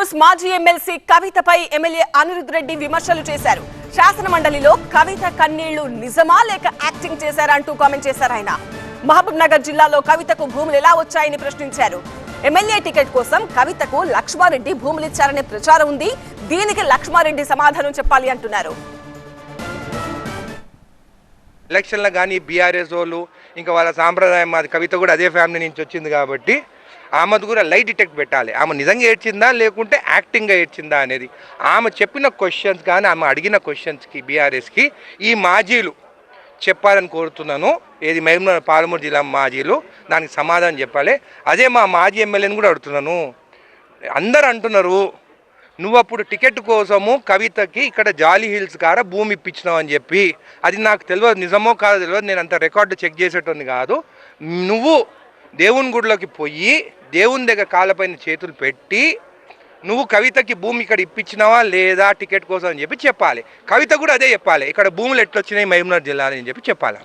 News మాజీ MLC కవితపై MLA Anirudh Reddy విమర్శలు చేశారు. శాసన మండలిలో కవిత కన్నీళ్లు నిజమా లేక యాక్టింగ్ చేశారా అంటూ కామెంట్ చేశారు ఆయన. మహబూబ్ నగర్ జిల్లాలో కవితకు భూములు ఎలా వచ్చాయని ప్రశ్నించారు. ఎమ్మెల్యే టికెట్ కోసం కవితకు లక్ష్మారెడ్డి భూములిచ్చారనే ప్రచారం ఉంది. దీనికి లక్ష్మారెడ్డి సమాధానం చెప్పాలి అంటున్నారు. ఎలక్షన్లో కానీ బీఆర్ఎస్ వాళ్ళు ఇంకా వాళ్ళ సాంప్రదాయం, మాది కవిత కూడా అదే ఫ్యామిలీ నుంచి వచ్చింది కాబట్టి ఆమెది కూడా లైట్ డిటెక్ట్ పెట్టాలి. ఆమె నిజంగా ఏడ్చిందా లేకుంటే యాక్టింగ్గా ఏడ్చిందా అనేది. ఆమె చెప్పిన క్వశ్చన్స్ కానీ ఆమె అడిగిన క్వశ్చన్స్కి బీఆర్ఎస్కి ఈ మాజీలు చెప్పాలని కోరుతున్నాను. ఏది మహబూబ్ పాలమూరు జిల్లా మాజీలు దానికి సమాధానం చెప్పాలి. అదే మా మాజీ ఎమ్మెల్యేని కూడా అడుగుతున్నాను. అందరు అంటున్నారు నువ్వు అప్పుడు టికెట్ కోసము కవితకి ఇక్కడ జాలీ హిల్స్ కాడ భూమి ఇప్పించినావు అని చెప్పి. అది నాకు తెలియదు, నిజమో కాదో తెలియదు, నేను అంత రికార్డు చెక్ చేసేటోని కాదు. నువ్వు దేవుని గుడిలోకి పోయి దేవుని దగ్గర కాళ్ళపైన చేతులు పెట్టి నువ్వు కవితకి భూమి ఇక్కడ ఇప్పించినావా లేదా టికెట్ కోసం అని చెప్పి చెప్పాలి. కవిత కూడా అదే చెప్పాలి, ఇక్కడ భూములు ఎట్లొచ్చినాయి మహబూబ్ నగర్ జిల్లా అని చెప్పి చెప్పాలి.